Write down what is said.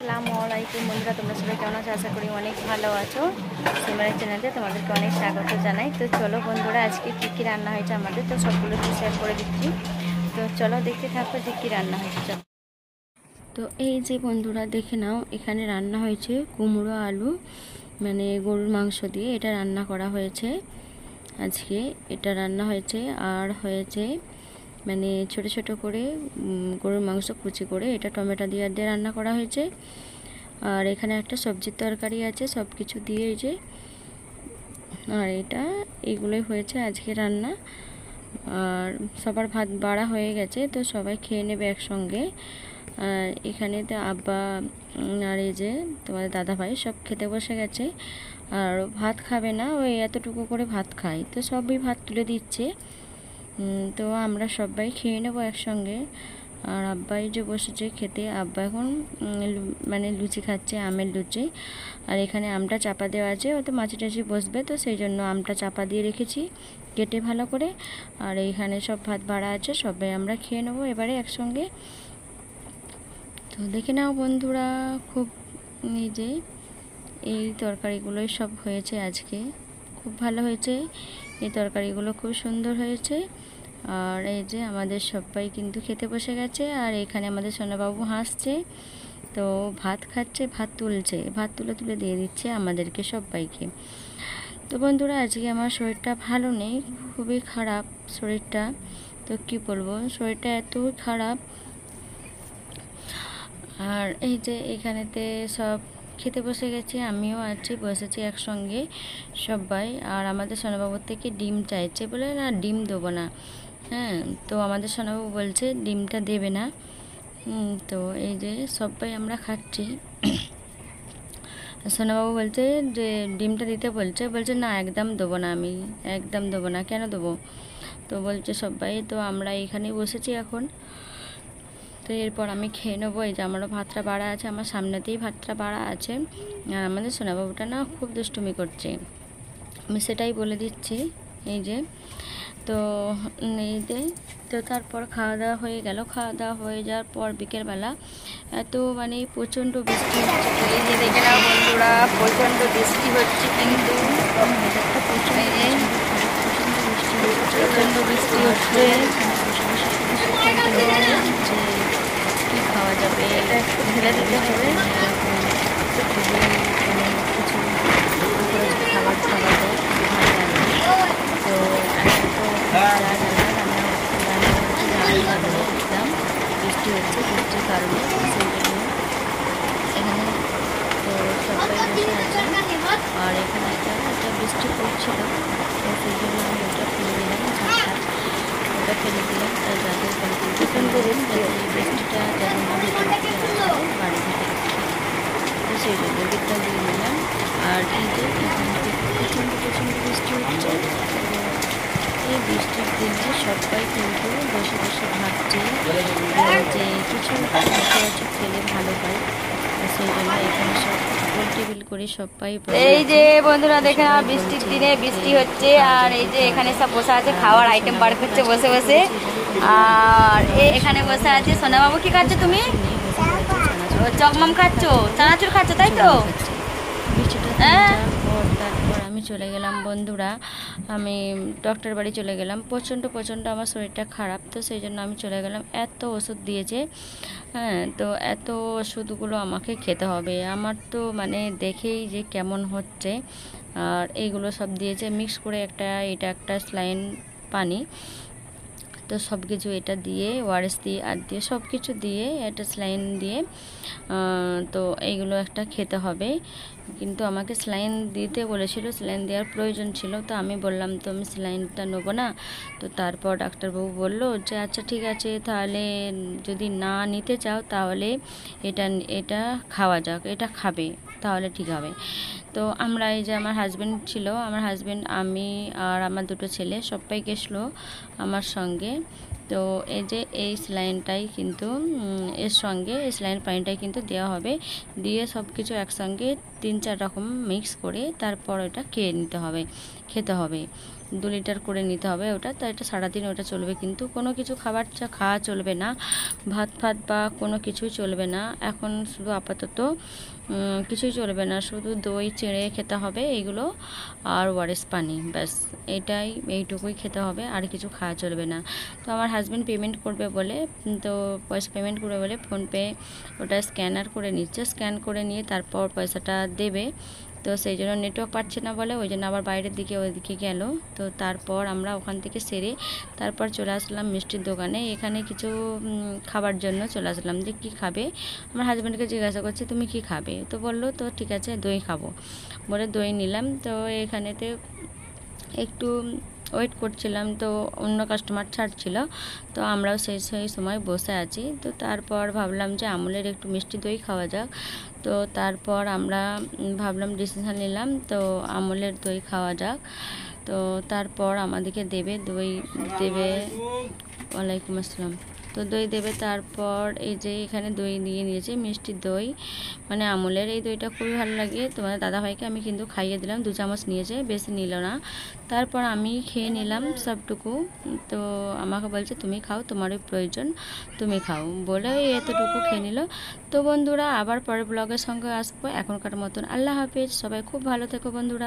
আসসালামু আলাইকুম বন্ধুরা, তোমরা সবাই কেমন আছো? আশা করি অনেক ভালো আছো। সিমারের চ্যানেলে তোমাদেরকে অনেক স্বাগত জানাই। তো চলো বন্ধুরা, আজকে কী কী রান্না হয়েছে আমাদের, তো সবগুলো একটু শেয়ার করে দিচ্ছি। তো চলো দেখতে থাকো যে কী রান্না হয়েছে। চলো, তো এই যে বন্ধুরা দেখে নাও, এখানে রান্না হয়েছে কুমড়ো আলু, মানে গরুর মাংস দিয়ে এটা রান্না করা হয়েছে আজকে। এটা রান্না হয়েছে আর হয়েছে মানে ছোট ছোট করে গরুর মাংস কুচি করে এটা টমেটো দিয়ে রান্না করা হয়েছে। আর এখানে একটা সবজির তরকারি আছে, সব কিছু দিয়ে এই যে, আর এইগুলোই হয়েছে আজকে রান্না। আর সবার ভাত বাড়া হয়ে গেছে, তো সবাই খেয়ে নেবে একসঙ্গে। আর এখানে তো আব্বা আর এই যে তোমাদের দাদাভাই সব খেতে বসে গেছে। আর ভাত খাবে না, ওই এতটুকু করে ভাত খায়, তো সবই ভাত তুলে দিচ্ছে। তো আমরা সবাই খেয়ে নেবো একসঙ্গে। আর আব্বাই যে বসেছে খেতে, আব্বা এখন মানে লুচি খাচ্ছে, আমের লুচি। আর এখানে আমটা চাপা দেওয়া আছে, হয়তো মাছি টাছি বসবে, তো সেই জন্য আমটা চাপা দিয়ে রেখেছি কেটে ভালো করে। আর এইখানে সব ভাত বাড়া আছে, সবাই আমরা খেয়ে নেবো এবারে একসঙ্গে। তো দেখে নাও বন্ধুরা, খুব এই যে এই তরকারিগুলোই সব হয়েছে আজকে, খুব ভালো হয়েছে। এই তরকারিগুলো খুব সুন্দর হয়েছে। আর এই যে আমাদের সবাই কিন্তু খেতে বসে গেছে। আর এখানে আমাদের সোনাবাবু হাসছে, তো ভাত খাচ্ছে, ভাত তুলছে, ভাত তুলে তুলে দিয়ে দিচ্ছে আমাদেরকে সবাইকে। তো বন্ধুরা, আজকে আমার শরীরটা ভালো নেই, খুবই খারাপ শরীরটা। তো কি বলবো, শরীরটা এতই খারাপ। আর এই যে এখানেতে সব খেতে বসে গেছি, আমিও আছি, বসেছি একসঙ্গে সবাই। আর আমাদের সোনাবাবুর থেকে ডিম চাইছে, বলে না ডিম দেবো না। হ্যাঁ, তো আমাদের সোনাবাবু বলছে ডিমটা দেবে না। তো এই যে সবাই আমরা খাচ্ছি। সোনাবাবু বলছে যে ডিমটা দিতে বলছে না একদম দেবো না, আমি একদম দেবো না, কেন দেবো? তো বলছে সবাই, তো আমরা এখানেই বসেছি এখন। তো এরপর আমি খেয়ে নেবো। এই যে আমারও ভাতটা বাড়া আছে, আমার সামনেতেই ভাতটা বাড়া আছে। আর আমাদের সোনাবাবুটা না খুব দুষ্টুমি করছে, আমি সেটাই বলে দিচ্ছি। এই যে তো এই যে তো তারপর খাওয়া দাওয়া হয়ে গেল। খাওয়া দাওয়া হয়ে যাওয়ার পর বিকেলবেলা এত মানে প্রচণ্ড বৃষ্টি হচ্ছে। তো এই যে দেখে নাও বন্ধুরা, প্রচণ্ড বৃষ্টি হচ্ছে, কিন্তু প্রচণ্ড বৃষ্টি হচ্ছে। কী খাওয়া যাবে, এটা একটু ঢেলে দিতে হবে। খুবই কিছু খাবার খাওয়া যায়, ভালো লাগে। তো এখন তো রান্না দেখলাম বৃষ্টি হচ্ছে, বৃষ্টির কারণে সেই জন্য এখানে তো সবাই বসে আছে। আর এখানে একটা বৃষ্টি পড়ছিল, তো সেই জন্য আমি ওটা ফেলে দিলাম, ঝাঁটটা ওটা ফেলে দিলাম। তাই যাদের প্রচণ্ড বৃষ্টিটা যেন ভেতরে বাড়ি ভিতরে, তো সেই জন্য দিকটা দিয়ে নিলাম। আর এই যে এখানে প্রচণ্ড বৃষ্টি হচ্ছে। এই বৃষ্টির দিনে সবাই কিন্তু বসে বসে ভাবছে যে কিছু কিছু খেলে ভালো হয়, সেই জন্য এখানে সব গোল টেবিল করে সবাই। এই যে বন্ধুরা দেখে না, বৃষ্টির দিনে বৃষ্টি হচ্ছে, আর এই যে এখানে সব বসে আছে, খাওয়ার আইটেম বার করছে বসে বসে। আর এখানে বসে আছে সোনাবাবু। কি খাচ্ছ তুমি? চকমাম খাচ্ছ, চানাচুর খাচ্ছ, তাই তো? তারপর আমি চলে গেলাম বন্ধুরা, আমি ডক্টর বাড়ি চলে গেলাম। প্রচণ্ড আমার শরীরটা খারাপ, তো সেই জন্য আমি চলে গেলাম। এত ওষুধ দিয়েছে, হ্যাঁ, তো এত ওষুধগুলো আমাকে খেতে হবে। আমার তো মানে দেখেই যে কেমন হচ্ছে। আর এইগুলো সব দিয়েছে মিক্স করে, এটা একটা স্যালাইন পানি, তো সব কিছু এটা দিয়ে ওআরএস দিয়ে আর দিয়ে সব কিছু দিয়ে একটা স্যালাইন দিয়ে, তো এইগুলো একটা খেতে হবে। কিন্তু আমাকে স্যালাইন দিতে বলেছিল, স্যালাইন দেওয়ার প্রয়োজন ছিল, তো আমি বললাম তো আমি স্যালাইনটা নেবো না। তো তারপর ডাক্তারবাবু বললো যে আচ্ছা ঠিক আছে, তাহলে যদি না নিতে চাও তাহলে এটা খাওয়া যাক, এটা খাবে, তাহলে ঠিক হবে। তো আমরা এই যে আমার হাজব্যান্ড ছিল, আমার হাজব্যান্ড, আমি আর আমার দুটো ছেলে সবাই গেছিলো আমার সঙ্গে। তো এই যে এই স্যালাইনটাই কিন্তু এর সঙ্গে এই স্যালাইন পানিটাই কিন্তু দেওয়া হবে, দিয়ে সব কিছু একসঙ্গে 3-4 রকম মিক্স করে তারপর এটা খেয়ে নিতে হবে। খেতে হবে, 2 লিটার করে নিতে হবে ওটা। তো এটা সারাদিন ওটা চলবে, কিন্তু কোনো কিছু খাবার খাওয়া চলবে না, ভাত ফাত বা কোনো কিছুই চলবে না এখন, শুধু আপাতত কিছুই চলবে না, শুধু দই চিঁড়ে খেতে হবে এগুলো, আর ওআরএস পানি, ব্যাস এইটুকুই খেতে হবে, আর কিছু খাওয়া চলবে না। তো আমার হাজব্যান্ড পেমেন্ট করবে বলে, তো পয়সা পেমেন্ট করবে বলে ফোনপে ওটা স্ক্যানার করে নিচ্ছে, স্ক্যান করে নিয়ে তারপর পয়সাটা দেবে। তো সেই জন্য নেটওয়ার্ক পাচ্ছে না বলে ওই জন্য আবার বাইরের দিকে ওইদিকে গেল। তো তারপর আমরা ওখান থেকে সেরে তারপর চলে আসলাম মিষ্টির দোকানে, এখানে কিছু খাবার জন্য চলে আসলাম, যে কী খাবে। আমার হাজব্যান্ডকে জিজ্ঞাসা করছি তুমি কি খাবে, তো বললো তো ঠিক আছে দই খাবো বলে দই নিলাম। তো এখানেতে একটু ওয়েট করছিলাম, তো অন্য কাস্টমার ছাড়ছিল, তো আমরাও সেই সময় বসে আছি। তো তারপর ভাবলাম যে আমুলের একটু মিষ্টি দই খাওয়া যাক। তো তারপর আমরা ভাবলাম ডিসিশান নিলাম, তো আমুলের দই খাওয়া যাক। তো তারপর আমাদেরকে দেবে দই দেবে, ওয়ালাইকুম আসসালাম। তো দই দেবে, তারপর এই যে এখানে দই নিয়ে নিয়েছি, মিষ্টি দই মানে আমুলের, এই দইটা খুবই ভালো লাগে। তোমাদের দাদাভাইকে আমি কিন্তু খাইয়ে দিলাম, 2 চামচ নিয়েছে, বেশি নিল না। তারপর আমি খেয়ে নিলাম সবটুকু। তো আমাকে বলছে তুমি খাও, তোমারই প্রয়োজন, তুমি খাও বলে ওই এতটুকু খেয়ে নিল। তো বন্ধুরা আবার পরের ব্লগের সঙ্গে আসবো, এখনকার মতন আল্লাহ হাফেজ, সবাই খুব ভালো থেকো বন্ধুরা।